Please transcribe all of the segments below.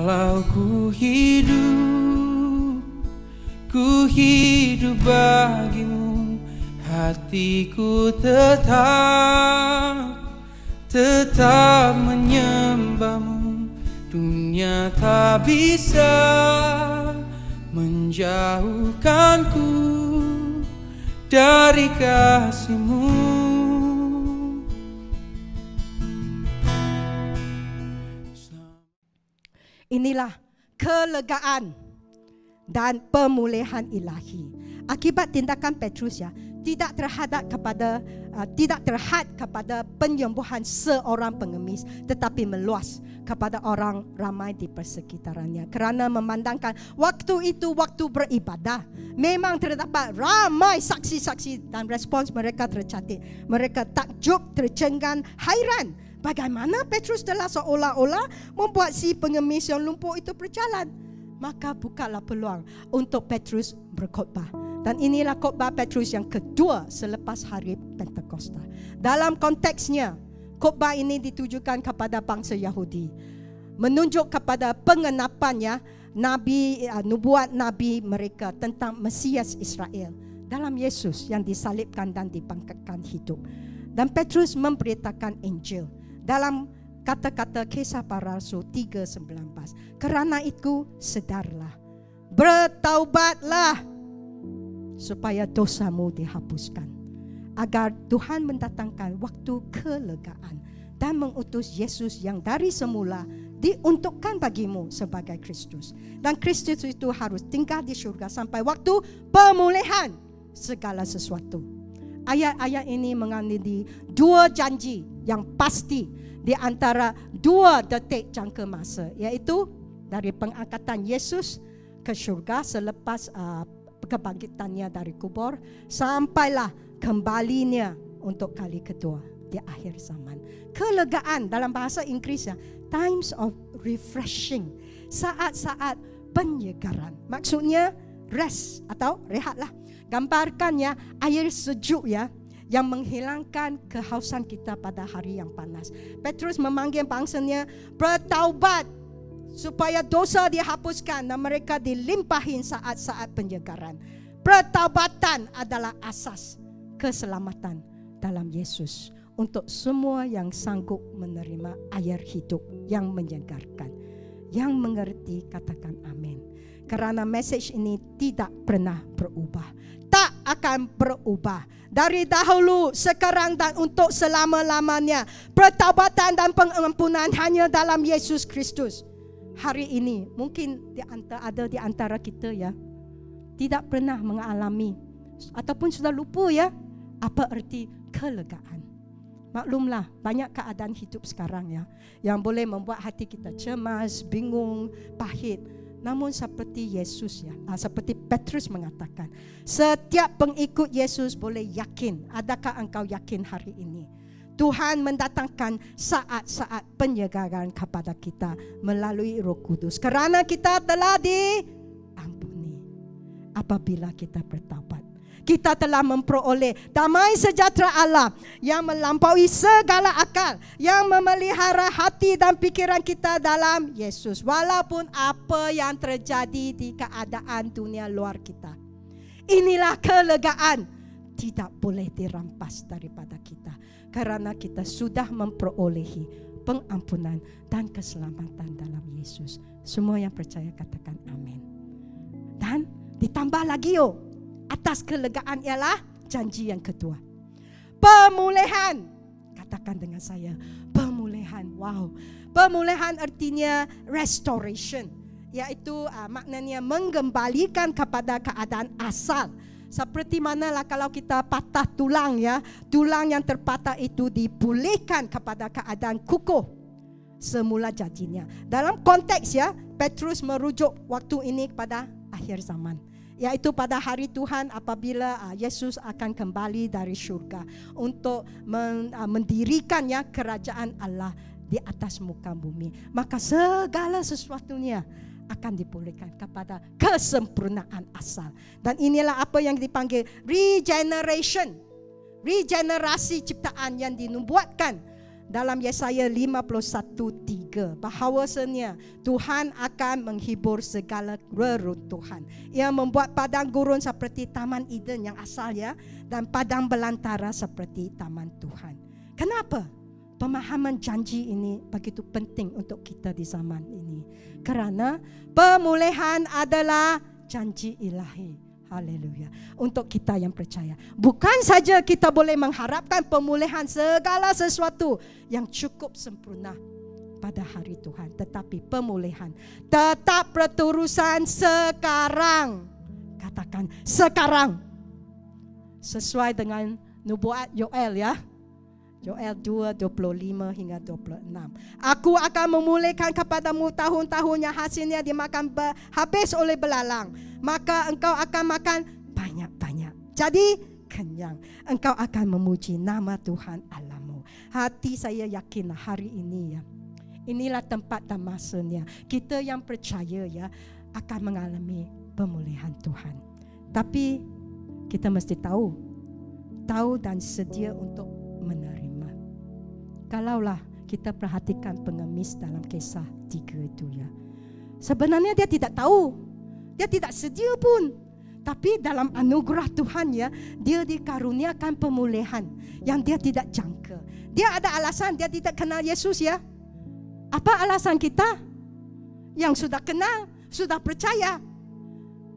Walau ku hidup bagimu, hatiku tetap menyembahmu. Dunia tak bisa menjauhkanku dari kasih-Mu. Inilah kelegaan dan pemulihan ilahi akibat tindakan Petrus ya, tidak terhad kepada penyembuhan seorang pengemis, tetapi meluas kepada orang ramai di persekitarannya. Kerana memandangkan waktu itu waktu beribadah, memang terdapat ramai saksi-saksi dan respons mereka tercatat. Mereka takjub, tercengang, hairan. Bagaimana Petrus telah seolah-olah membuat si pengemis yang lumpuh itu berjalan. Maka bukalah peluang untuk Petrus berkhotbah. Dan inilah khotbah Petrus yang kedua selepas hari Pentakosta. Dalam konteksnya, khotbah ini ditujukan kepada bangsa Yahudi, menunjuk kepada pengenapannya nubuat Nabi mereka tentang Mesias Israel dalam Yesus yang disalibkan dan dibangkitkan hidup. Dan Petrus memberitakan Injil dalam kata-kata Kisah Para Rasul 3:19. Kerana itu sedarlah, bertaubatlah supaya dosamu dihapuskan, agar Tuhan mendatangkan waktu kelegaan dan mengutus Yesus yang dari semula diuntukkan bagimu sebagai Kristus. Dan Kristus itu harus tinggal di syurga sampai waktu pemulihan segala sesuatu. Ayat-ayat ini mengandungi dua janji yang pasti di antara dua detik jangka masa, iaitu dari pengangkatan Yesus ke syurga selepas kebangkitannya dari kubur, sampailah kembalinya untuk kali kedua di akhir zaman. Kelegaan dalam bahasa Inggeris ya, times of refreshing, saat-saat penyegaran. Maksudnya rest atau rehatlah. Gambarkannya air sejuk ya, yang menghilangkan kehausan kita pada hari yang panas. Petrus memanggil bangsanya bertaubat supaya dosa dihapuskan dan mereka dilimpahin saat-saat penyegaran. Pertaubatan adalah asas keselamatan dalam Yesus untuk semua yang sanggup menerima air hidup yang menyegarkan. Yang mengerti katakan amin. Karena message ini tidak pernah berubah, tak akan berubah dari dahulu, sekarang dan untuk selama-lamanya. Pertaubatan dan pengampunan hanya dalam Yesus Kristus. Hari ini mungkin ada di antara kita ya, tidak pernah mengalami ataupun sudah lupa ya apa arti kelegaan. Maklumlah, banyak keadaan hidup sekarang ya yang boleh membuat hati kita cemas, bingung, pahit. Namun seperti Yesus ya, seperti Petrus mengatakan, setiap pengikut Yesus boleh yakin. Adakah engkau yakin hari ini? Tuhan mendatangkan saat-saat penyegaran kepada kita melalui Roh Kudus. Kerana kita telah diampuni apabila kita bertaubat. Kita telah memperoleh damai sejahtera Allah yang melampaui segala akal, yang memelihara hati dan pikiran kita dalam Yesus. Walaupun apa yang terjadi di keadaan dunia luar kita. Inilah kelegaan, tidak boleh dirampas daripada kita. Karena kita sudah memperolehi pengampunan dan keselamatan dalam Yesus. Semua yang percaya katakan amin. Dan ditambah lagi atas kelegaan ialah janji yang kedua, pemulihan. Katakan dengan saya, pemulihan. Wow, pemulihan artinya restoration, iaitu maknanya mengembalikan kepada keadaan asal. Seperti manalah kalau kita patah tulang ya, tulang yang terpatah itu dipulihkan kepada keadaan kukuh semula jadinya. Dalam konteks ya, Petrus merujuk waktu ini kepada akhir zaman, yaitu pada hari Tuhan apabila Yesus akan kembali dari syurga untuk mendirikannya kerajaan Allah di atas muka bumi. Maka segala sesuatunya akan dipulihkan kepada kesempurnaan asal. Dan inilah apa yang dipanggil regeneration, regenerasi ciptaan yang dinubuatkan dalam Yesaya 51:3 bahawasanya Tuhan akan menghibur segala reruntuhan. Ia membuat padang gurun seperti Taman Eden yang asal ya, dan padang belantara seperti Taman Tuhan. Kenapa? Pemahaman janji ini begitu penting untuk kita di zaman ini. Kerana pemulihan adalah janji ilahi. Haleluya. Untuk kita yang percaya. Bukan saja kita boleh mengharapkan pemulihan segala sesuatu yang cukup sempurna pada hari Tuhan. Tetapi pemulihan tetap berterusan sekarang. Katakan sekarang. Sesuai dengan nubuat Yoel ya. Yoel 2:25 hingga 26. Aku akan memulihkan kepadamu tahun-tahun yang hasilnya dimakan habis oleh belalang. Maka engkau akan makan banyak-banyak. Jadi kenyang. Engkau akan memuji nama Tuhan Allahmu. Hati saya yakin hari ini ya. Inilah tempat dan masanya. Kita yang percaya ya akan mengalami pemulihan Tuhan. Tapi kita mesti tahu dan sedia untuk menerima. Kalaulah kita perhatikan pengemis dalam kisah 3 itu ya. Sebenarnya dia tidak tahu. Dia tidak sedia pun. Tapi dalam anugerah Tuhan ya, dia dikaruniakan pemulihan yang dia tidak jangka. Dia ada alasan dia tidak kenal Yesus ya. Apa alasan kita? Yang sudah kenal, sudah percaya.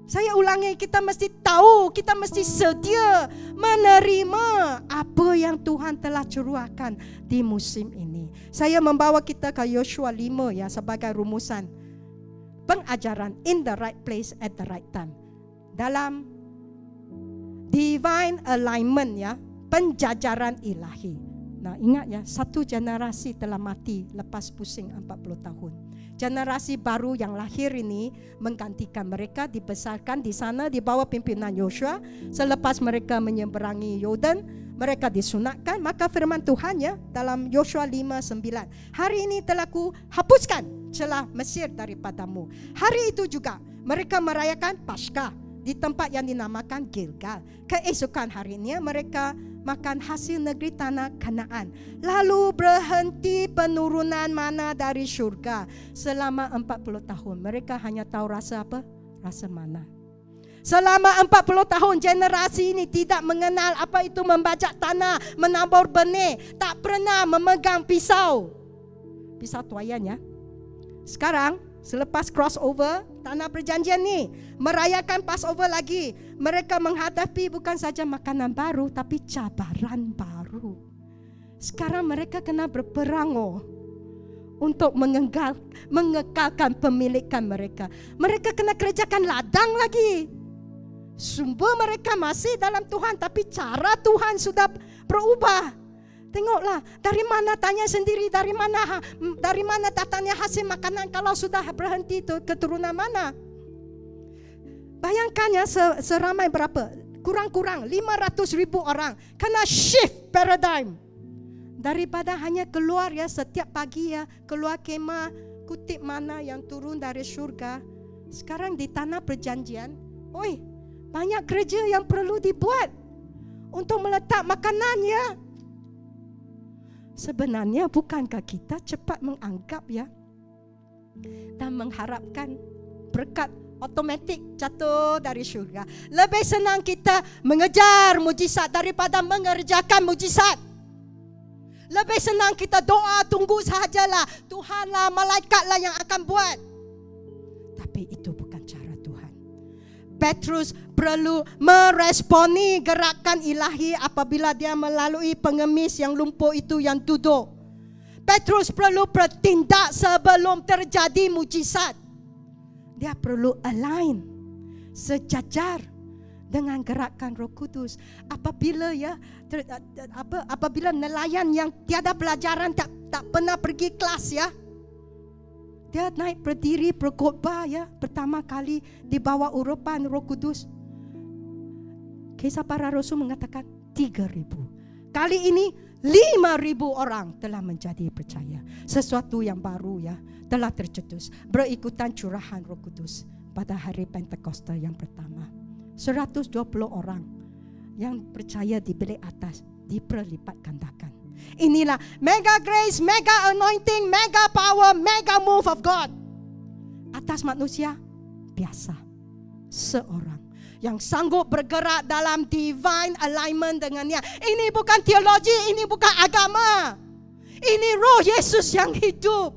Saya ulangi, kita mesti tahu, kita mesti sedia menerima apa yang Tuhan telah curahkan di musim ini. Saya membawa kita ke Yosua 5 ya sebagai rumusan pengajaran in the right place at the right time. Dalam divine alignment ya, penjajaran ilahi. Nah, ingat ya, satu generasi telah mati lepas pusing 40 tahun. Generasi baru yang lahir ini menggantikan mereka, dibesarkan di sana di bawah pimpinan Yosua. Selepas mereka menyeberangi Yordan, mereka disunatkan. Maka firman Tuhan ya dalam Yosua 5:9, hari ini telah ku hapuskan celah Mesir daripadamu. Hari itu juga mereka merayakan Paskah di tempat yang dinamakan Gilgal. Keesokan harinya mereka makan hasil negeri tanah Kanaan. Lalu berhenti penurunan mana dari syurga. Selama 40 tahun mereka hanya tahu rasa apa? Rasa mana. Selama 40 tahun generasi ini tidak mengenal apa itu membajak tanah, menabur benih, tak pernah memegang pisau. Pisau tuayan ya. Sekarang selepas crossover tanah perjanjian ni, merayakan Passover lagi, mereka menghadapi bukan saja makanan baru tapi cabaran baru. Sekarang mereka kena berperang untuk mengekalkan pemilikan mereka. Mereka kena kerjakan ladang lagi. Sumber mereka masih dalam Tuhan, tapi cara Tuhan sudah berubah. Tengoklah, dari mana tanya sendiri, dari mana datangnya hasil makanan kalau sudah berhenti itu keturunan mana? Bayangkan ya, seramai berapa? Kurang-kurang 500,000 orang kena shift paradigm. Daripada hanya keluar ya setiap pagi ya, keluar kemah, kutip mana yang turun dari syurga. Sekarang di tanah perjanjian, banyak kerja yang perlu dibuat untuk meletak makanan ya. Sebenarnya bukankah kita cepat menganggap ya dan mengharapkan berkat otomatik jatuh dari syurga. Lebih senang kita mengejar mujizat daripada mengerjakan mujizat. Lebih senang kita doa tunggu sahajalah, Tuhanlah, malaikatlah yang akan buat. Tapi itu bukan cara Tuhan. Petrus perlu meresponi gerakan ilahi apabila dia melalui pengemis yang lumpuh itu yang duduk. Petrus perlu bertindak sebelum terjadi mujizat. Dia perlu align, sejajar dengan gerakan Roh Kudus. Apabila nelayan yang tiada pelajaran, tak pernah pergi kelas ya, dia naik berdiri berkhotbah ya, pertama kali di bawah urupan Roh Kudus. Kisah Para Rasul mengatakan 3,000. Kali ini 5,000 orang telah menjadi percaya. Sesuatu yang baru ya telah tercetus, berikutan curahan Roh Kudus pada hari Pentakosta yang pertama. 120 orang yang percaya di bilik atas diperlipat gandakan. Inilah mega grace, mega anointing, mega power, mega move of God atas manusia biasa. Seorang yang sanggup bergerak dalam divine alignment dengannya. Ini bukan teologi, ini bukan agama. Ini roh Yesus yang hidup,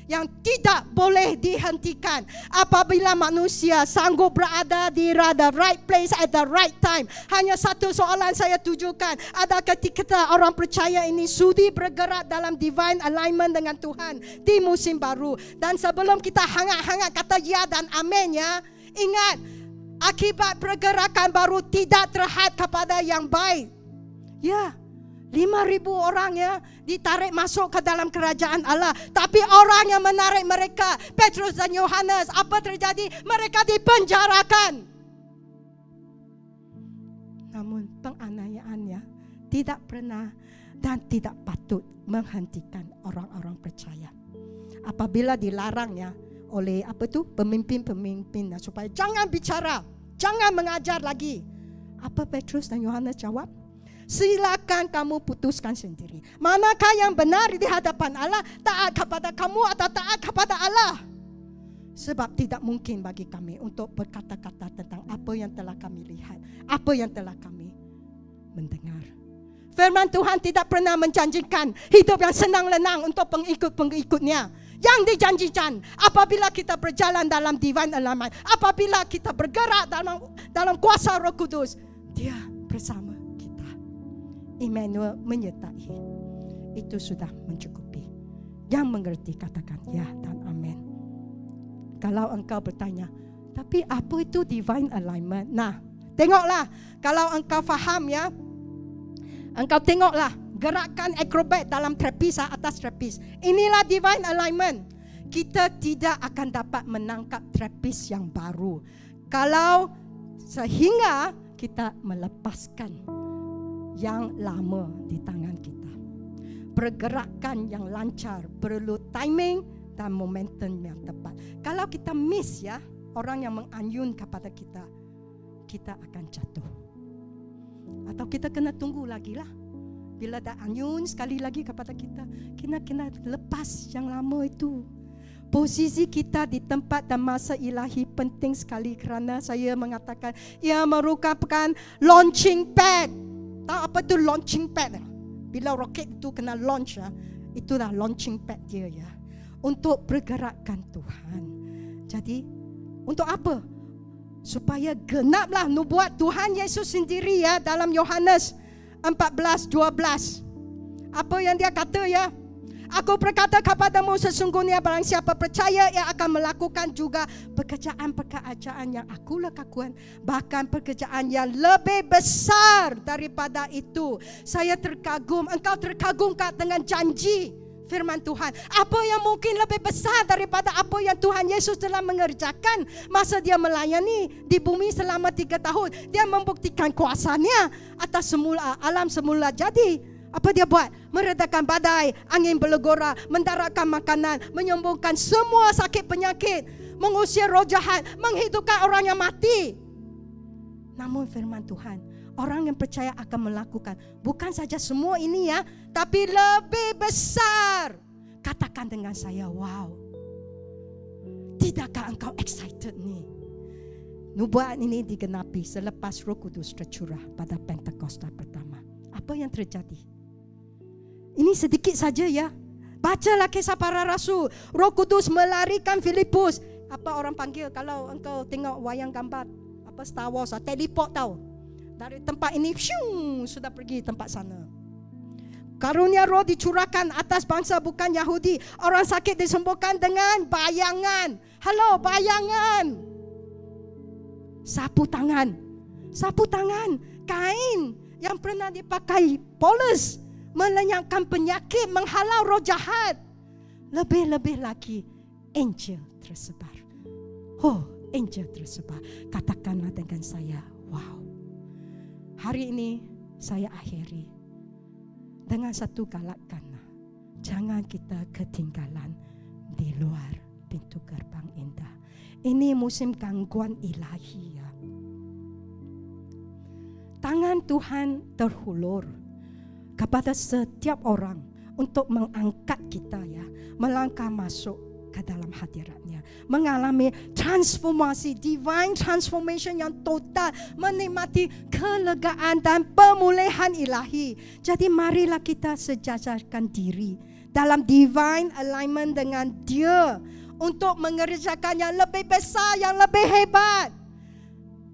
yang tidak boleh dihentikan. Apabila manusia sanggup berada di the right place at the right time. Hanya satu soalan saya tujukan. Adakah kita orang percaya ini sudi bergerak dalam divine alignment dengan Tuhan di musim baru? Dan sebelum kita hangat-hangat kata ya dan amin ya, ingat, akibat pergerakan baru tidak terhad kepada yang baik. Ya, 5,000 orang ya ditarik masuk ke dalam kerajaan Allah. Tapi orang yang menarik mereka, Petrus dan Yohanes, apa terjadi? Mereka dipenjarakan. Namun penganiayaannya tidak pernah dan tidak patut menghentikan orang-orang percaya. Apabila dilarangnya oleh pemimpin-pemimpin supaya jangan bicara, jangan mengajar lagi. Apa Petrus dan Yohanes jawab? Silakan kamu putuskan sendiri. Manakah yang benar di hadapan Allah? Taat kepada kamu atau taat kepada Allah? Sebab tidak mungkin bagi kami untuk berkata-kata tentang apa yang telah kami lihat, apa yang telah kami mendengar. Firman Tuhan tidak pernah menjanjikan hidup yang senang lenang untuk pengikut-pengikutnya. Yang dijanjikan apabila kita berjalan dalam divine alignment, apabila kita bergerak dalam kuasa Roh Kudus, Dia bersama kita. Immanuel menyertai. Itu sudah mencukupi. Yang mengerti katakan ya dan amin. Kalau engkau bertanya, tapi apa itu divine alignment? Nah, tengoklah. Kalau engkau faham ya, engkau tengoklah gerakan akrobat dalam trapeze atas trapeze. Inilah divine alignment. Kita tidak akan dapat menangkap trapeze yang baru kalau sehingga kita melepaskan yang lama di tangan kita. Pergerakan yang lancar perlu timing dan momentum yang tepat. Kalau kita miss ya, orang yang menganyun kepada kita, kita akan jatuh. Atau kita kena tunggu lagi lah. Bila dah anyun sekali lagi kepada kita, kita kena lepas yang lama itu. Posisi kita di tempat dan masa ilahi penting sekali kerana saya mengatakan ia merupakan launching pad. Tahu apa itu launching pad? Bila roket itu kena launch, itulah launching pad dia ya. Untuk pergerakan Tuhan. Jadi untuk apa? Supaya genaplah nubuat Tuhan Yesus sendiri ya dalam Yohanes 14:12. Apa yang dia kata ya? Aku berkata kepadamu sesungguhnya barang siapa percaya ia akan melakukan juga pekerjaan-pekerjaan yang aku lakukan, bahkan pekerjaan yang lebih besar daripada itu. Saya terkagum, engkau terkagumkah dengan janji firman Tuhan? Apa yang mungkin lebih besar daripada apa yang Tuhan Yesus telah mengerjakan masa dia melayani di bumi selama 3 tahun. Dia membuktikan kuasanya atas alam semula jadi. Apa dia buat? Meredakan badai, angin berlegora, mendaratkan makanan, menyembuhkan semua sakit penyakit, mengusir roh jahat, menghidupkan orang yang mati. Namun firman Tuhan, orang yang percaya akan melakukan bukan saja semua ini ya, tapi lebih besar. Katakan dengan saya, wow. Tidakkah engkau excited nih? Nubuat ini digenapi selepas Roh Kudus tercurah pada Pentakosta pertama. Apa yang terjadi? Ini sedikit saja ya. Bacalah kisah para rasul. Roh Kudus melarikan Filipus. Apa orang panggil kalau engkau tengok wayang gambar apa Star Wars, teleport tahu. Dari tempat ini sudah pergi tempat sana. Karunia roh dicurahkan atas bangsa bukan Yahudi. Orang sakit disembuhkan dengan bayangan. Halo, bayangan. Sapu tangan. Sapu tangan. Kain yang pernah dipakai Paulus melenyapkan penyakit, menghalau roh jahat. Lebih-lebih lagi angel tersebar. Oh, angel tersebar. Katakanlah dengan saya, wow. Hari ini saya akhiri dengan satu galakan. Jangan kita ketinggalan di luar pintu gerbang indah. Ini musim gangguan ilahi ya. Tangan Tuhan terhulur. kepada setiap orang untuk mengangkat kita ya, melangkah masuk ke dalam hadirat-Nya, mengalami transformasi, divine transformation yang total, menikmati kelegaan dan pemulihan ilahi. Jadi marilah kita sejajarkan diri dalam divine alignment dengan Dia untuk mengerjakan yang lebih besar, yang lebih hebat.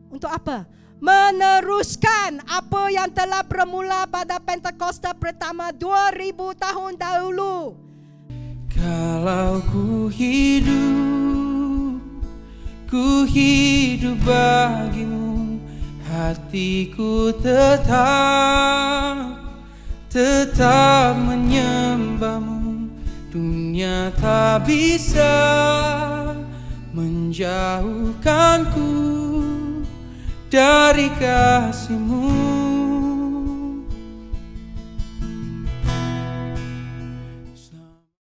Untuk apa? Meneruskan apa yang telah bermula pada Pentakosta pertama 2000 tahun dahulu. Kalau ku hidup bagimu, hatiku tetap menyembahmu. Dunia tak bisa menjauhkanku dari kasih-Mu.